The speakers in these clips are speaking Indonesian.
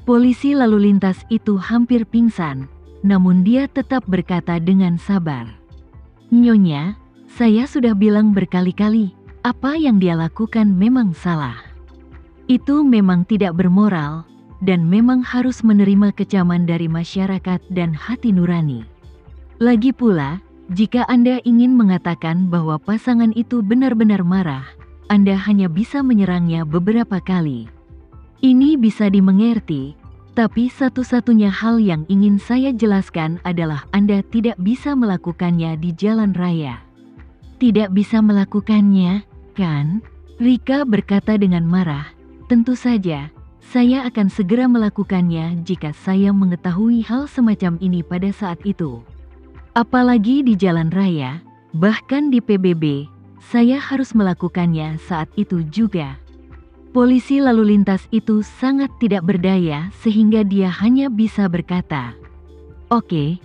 Polisi lalu lintas itu hampir pingsan, namun dia tetap berkata dengan sabar. "Nyonya, saya sudah bilang berkali-kali, apa yang dia lakukan memang salah. Itu memang tidak bermoral, dan memang harus menerima kecaman dari masyarakat dan hati nurani. Lagi pula, jika Anda ingin mengatakan bahwa pasangan itu benar-benar marah, Anda hanya bisa menyerangnya beberapa kali. Ini bisa dimengerti, tapi satu-satunya hal yang ingin saya jelaskan adalah Anda tidak bisa melakukannya di jalan raya." "Tidak bisa melakukannya, kan?" Rika berkata dengan marah. "Tentu saja, saya akan segera melakukannya jika saya mengetahui hal semacam ini pada saat itu. Apalagi di jalan raya, bahkan di PBB, saya harus melakukannya saat itu juga." Polisi lalu lintas itu sangat tidak berdaya sehingga dia hanya bisa berkata, Oke,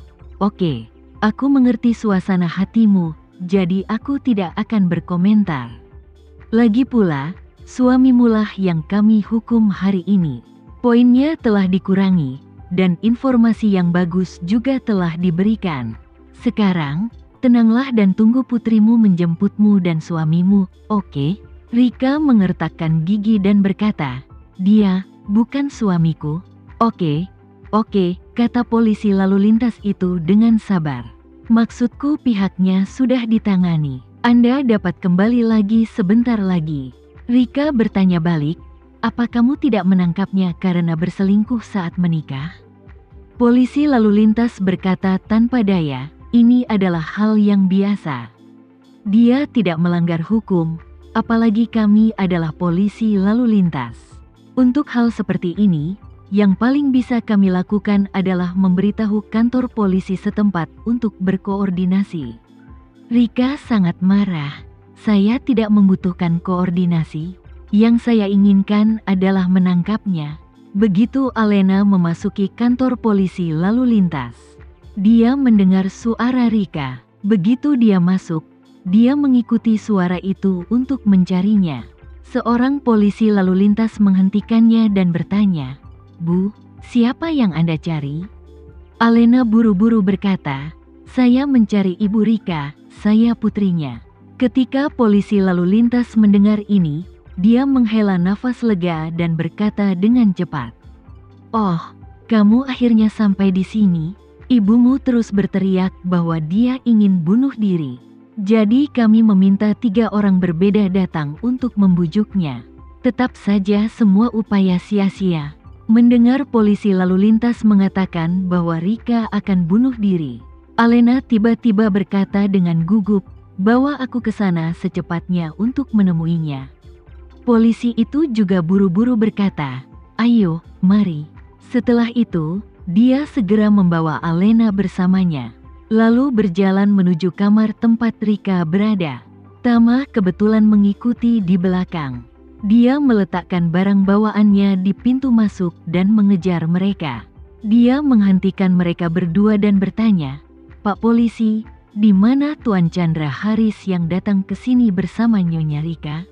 aku mengerti suasana hatimu, jadi aku tidak akan berkomentar. Lagi pula, suamimulah yang kami hukum hari ini. Poinnya telah dikurangi, dan informasi yang bagus juga telah diberikan. Sekarang, tenanglah dan tunggu putrimu menjemputmu dan suamimu, oke?" Rika mengertakkan gigi dan berkata, "Dia bukan suamiku." Oke, kata polisi lalu lintas itu dengan sabar. "Maksudku pihaknya sudah ditangani. Anda dapat kembali lagi sebentar lagi." Rika bertanya balik, "Apa kamu tidak menangkapnya karena berselingkuh saat menikah?" Polisi lalu lintas berkata tanpa daya, "Ini adalah hal yang biasa. Dia tidak melanggar hukum. Apalagi kami adalah polisi lalu lintas. Untuk hal seperti ini, yang paling bisa kami lakukan adalah memberitahu kantor polisi setempat untuk berkoordinasi." Rika sangat marah. "Saya tidak membutuhkan koordinasi. Yang saya inginkan adalah menangkapnya." Begitu Alena memasuki kantor polisi lalu lintas, dia mendengar suara Rika. Begitu dia masuk, dia mengikuti suara itu untuk mencarinya. Seorang polisi lalu lintas menghentikannya dan bertanya, "Bu, siapa yang Anda cari?" Alena buru-buru berkata, "Saya mencari Ibu Rika, saya putrinya." Ketika polisi lalu lintas mendengar ini, dia menghela nafas lega dan berkata dengan cepat, "Oh, kamu akhirnya sampai di sini. Ibumu terus berteriak bahwa dia ingin bunuh diri. Jadi kami meminta 3 orang berbeda datang untuk membujuknya. Tetap saja semua upaya sia-sia." Mendengar polisi lalu lintas mengatakan bahwa Rika akan bunuh diri, Alena tiba-tiba berkata dengan gugup, "Bawa aku ke sana secepatnya untuk menemuinya." Polisi itu juga buru-buru berkata, "Ayo, mari." Setelah itu, dia segera membawa Alena bersamanya, lalu berjalan menuju kamar tempat Rika berada. Tama kebetulan mengikuti di belakang. Dia meletakkan barang bawaannya di pintu masuk dan mengejar mereka. Dia menghentikan mereka berdua dan bertanya, "Pak Polisi, di mana Tuan Chandra Haris yang datang ke sini bersama Nyonya Rika?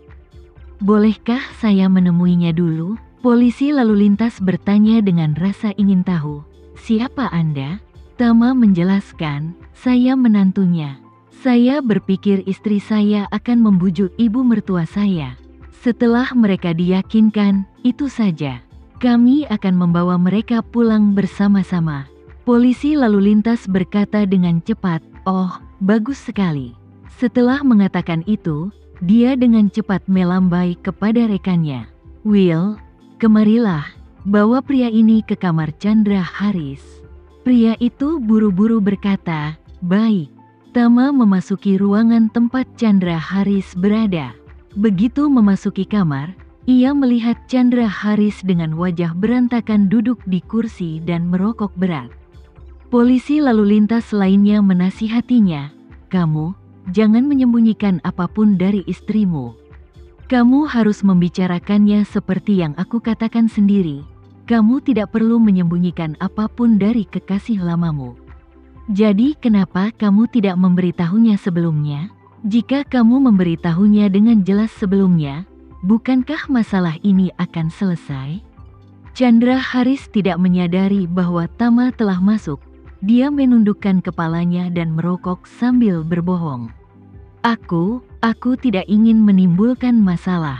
Bolehkah saya menemuinya dulu?" Polisi lalu lintas bertanya dengan rasa ingin tahu. "Siapa Anda?" Tama menjelaskan, "Saya menantunya. Saya berpikir istri saya akan membujuk ibu mertua saya. Setelah mereka diyakinkan, itu saja. Kami akan membawa mereka pulang bersama-sama." Polisi lalu lintas berkata dengan cepat, "Oh, bagus sekali." Setelah mengatakan itu, dia dengan cepat melambai kepada rekannya. "Will, kemarilah, bawa pria ini ke kamar Chandra Haris." Pria itu buru-buru berkata, "Baik." Tama memasuki ruangan tempat Chandra Haris berada. Begitu memasuki kamar, ia melihat Chandra Haris dengan wajah berantakan duduk di kursi dan merokok berat. Polisi lalu lintas lainnya menasihatinya, "Kamu, jangan menyembunyikan apapun dari istrimu. Kamu harus membicarakannya seperti yang aku katakan sendiri. Kamu tidak perlu menyembunyikan apapun dari kekasih lamamu. Jadi kenapa kamu tidak memberitahunya sebelumnya? Jika kamu memberitahunya dengan jelas sebelumnya, bukankah masalah ini akan selesai?" Chandra Haris tidak menyadari bahwa Tama telah masuk. Dia menundukkan kepalanya dan merokok sambil berbohong. Aku tidak ingin menimbulkan masalah.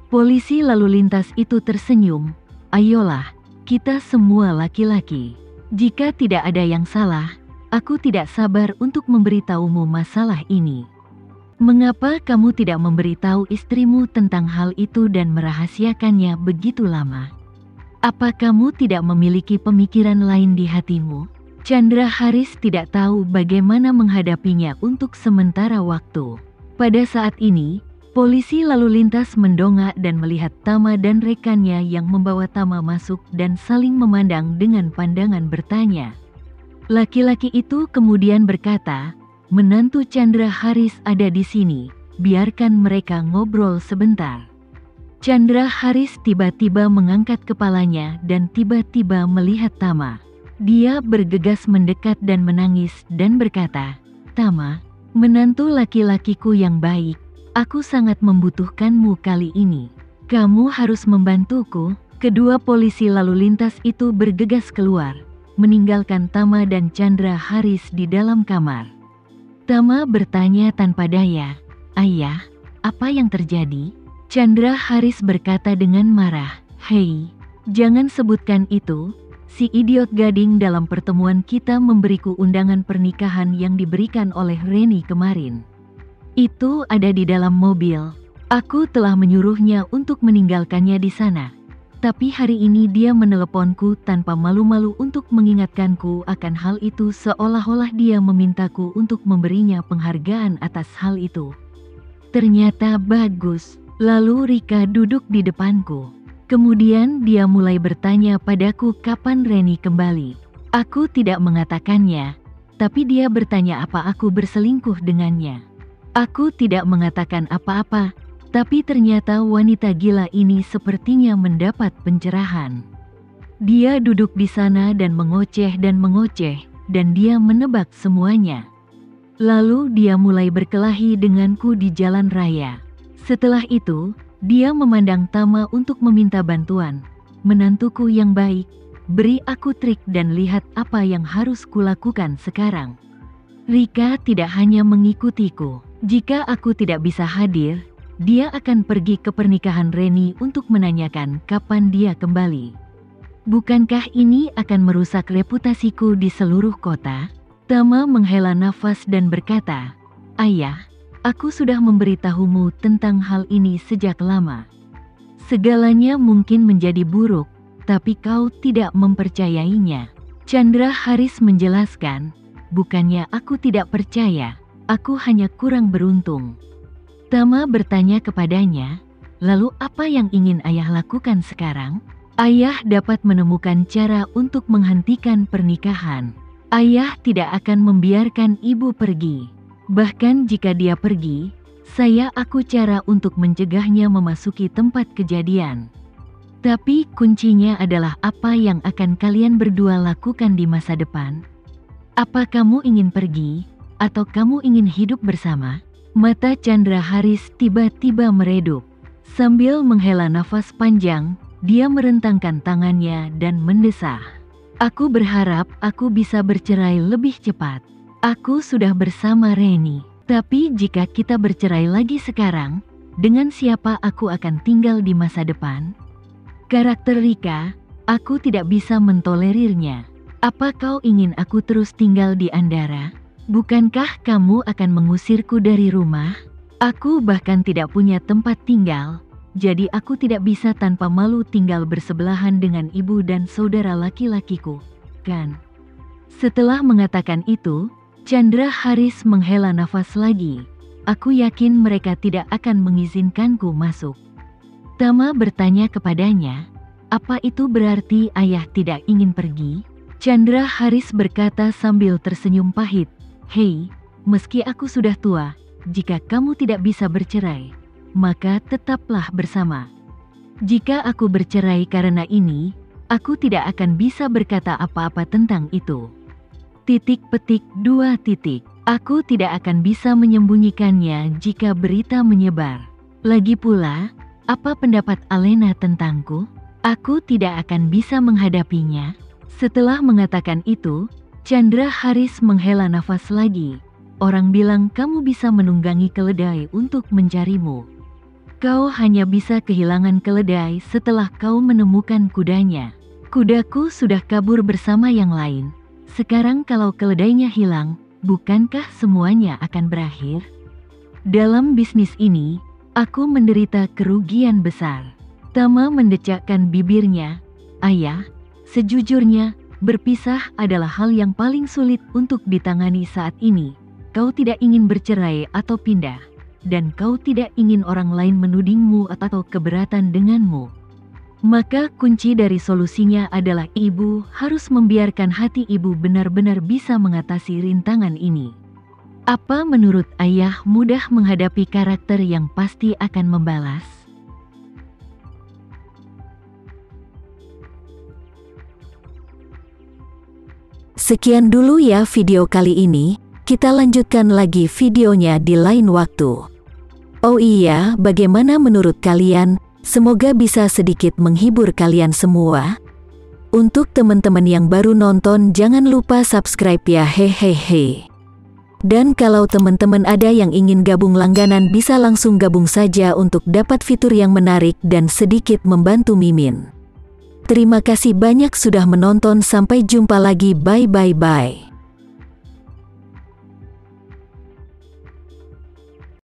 Polisi lalu lintas itu tersenyum. Ayolah, kita semua laki-laki. Jika tidak ada yang salah, aku tidak sabar untuk memberitahumu masalah ini. Mengapa kamu tidak memberitahu istrimu tentang hal itu dan merahasiakannya begitu lama? Apa kamu tidak memiliki pemikiran lain di hatimu? Chandra Haris tidak tahu bagaimana menghadapinya untuk sementara waktu. Pada saat ini, polisi lalu lintas mendongak dan melihat Tama dan rekannya yang membawa Tama masuk dan saling memandang dengan pandangan bertanya. Laki-laki itu kemudian berkata, "Menantu Chandra Haris ada di sini, biarkan mereka ngobrol sebentar." Chandra Haris tiba-tiba mengangkat kepalanya dan tiba-tiba melihat Tama. Dia bergegas mendekat dan menangis dan berkata, "Tama, menantu laki-lakiku yang baik, aku sangat membutuhkanmu kali ini. Kamu harus membantuku." Kedua polisi lalu lintas itu bergegas keluar, meninggalkan Tama dan Chandra Haris di dalam kamar. Tama bertanya tanpa daya, "Ayah, apa yang terjadi?" Chandra Haris berkata dengan marah, "Hei, jangan sebutkan itu. Si idiot gading dalam pertemuan kita memberiku undangan pernikahan yang diberikan oleh Reni kemarin. Itu ada di dalam mobil. Aku telah menyuruhnya untuk meninggalkannya di sana. Tapi hari ini dia meneleponku tanpa malu-malu untuk mengingatkanku akan hal itu, seolah-olah dia memintaku untuk memberinya penghargaan atas hal itu. Ternyata bagus." Lalu Rika duduk di depanku. Kemudian dia mulai bertanya padaku kapan Reni kembali. Aku tidak mengatakannya, tapi dia bertanya apa aku berselingkuh dengannya. Aku tidak mengatakan apa-apa, tapi ternyata wanita gila ini sepertinya mendapat pencerahan. Dia duduk di sana dan mengoceh, dan dia menebak semuanya. Lalu dia mulai berkelahi denganku di jalan raya. Setelah itu, dia memandang Tama untuk meminta bantuan. "Menantuku yang baik, beri aku trik dan lihat apa yang harus kulakukan sekarang." Rika tidak hanya mengikutiku. Jika aku tidak bisa hadir, dia akan pergi ke pernikahan Reni untuk menanyakan kapan dia kembali. Bukankah ini akan merusak reputasiku di seluruh kota? Tama menghela nafas dan berkata, "Ayah, aku sudah memberitahumu tentang hal ini sejak lama. Segalanya mungkin menjadi buruk, tapi kau tidak mempercayainya." Chandra Haris menjelaskan, "Bukannya aku tidak percaya, aku hanya kurang beruntung." Tama bertanya kepadanya, "Lalu apa yang ingin ayah lakukan sekarang?" "Ayah dapat menemukan cara untuk menghentikan pernikahan. Ayah tidak akan membiarkan ibu pergi. Bahkan jika dia pergi, aku cara untuk mencegahnya memasuki tempat kejadian. Tapi kuncinya adalah apa yang akan kalian berdua lakukan di masa depan. Apa kamu ingin pergi, atau kamu ingin hidup bersama?" Mata Chandra Haris tiba-tiba meredup. Sambil menghela nafas panjang, dia merentangkan tangannya dan mendesah, "Aku berharap aku bisa bercerai lebih cepat. Aku sudah bersama Reni, tapi jika kita bercerai lagi sekarang, dengan siapa aku akan tinggal di masa depan?" Karakter Rika, aku tidak bisa mentolerirnya. "Apa kau ingin aku terus tinggal di Andara? Bukankah kamu akan mengusirku dari rumah? Aku bahkan tidak punya tempat tinggal, jadi aku tidak bisa tanpa malu tinggal bersebelahan dengan ibu dan saudara laki-lakiku, kan?" Setelah mengatakan itu, Chandra Haris menghela nafas lagi. "Aku yakin mereka tidak akan mengizinkanku masuk." Tama bertanya kepadanya, "Apa itu berarti ayah tidak ingin pergi?" Chandra Haris berkata sambil tersenyum pahit, "Hei, meski aku sudah tua, jika kamu tidak bisa bercerai, maka tetaplah bersama. Jika aku bercerai karena ini, aku tidak akan bisa berkata apa-apa tentang itu. ... Aku tidak akan bisa menyembunyikannya jika berita menyebar. Lagi pula, apa pendapat Alena tentangku?" Aku tidak akan bisa menghadapinya. Setelah mengatakan itu, Chandra Haris menghela nafas lagi. Orang bilang kamu bisa menunggangi keledai untuk mencarimu. Kau hanya bisa kehilangan keledai setelah kau menemukan kudanya. Kudaku sudah kabur bersama yang lain. Sekarang kalau keledainya hilang, bukankah semuanya akan berakhir? Dalam bisnis ini, aku menderita kerugian besar. Tama mendecakkan bibirnya. Ayah, sejujurnya, berpisah adalah hal yang paling sulit untuk ditangani saat ini. Kau tidak ingin bercerai atau pindah, dan kau tidak ingin orang lain menudingmu atau keberatan denganmu. Maka kunci dari solusinya adalah ibu harus membiarkan hati ibu benar-benar bisa mengatasi rintangan ini. Apa menurut ayah mudah menghadapi karakter yang pasti akan membalas? Sekian dulu ya video kali ini, kita lanjutkan lagi videonya di lain waktu. Oh iya, bagaimana menurut kalian? Semoga bisa sedikit menghibur kalian semua. Untuk teman-teman yang baru nonton, jangan lupa subscribe ya, hehehe. Dan kalau teman-teman ada yang ingin gabung langganan, bisa langsung gabung saja untuk dapat fitur yang menarik dan sedikit membantu Mimin. Terima kasih banyak sudah menonton, sampai jumpa lagi, bye.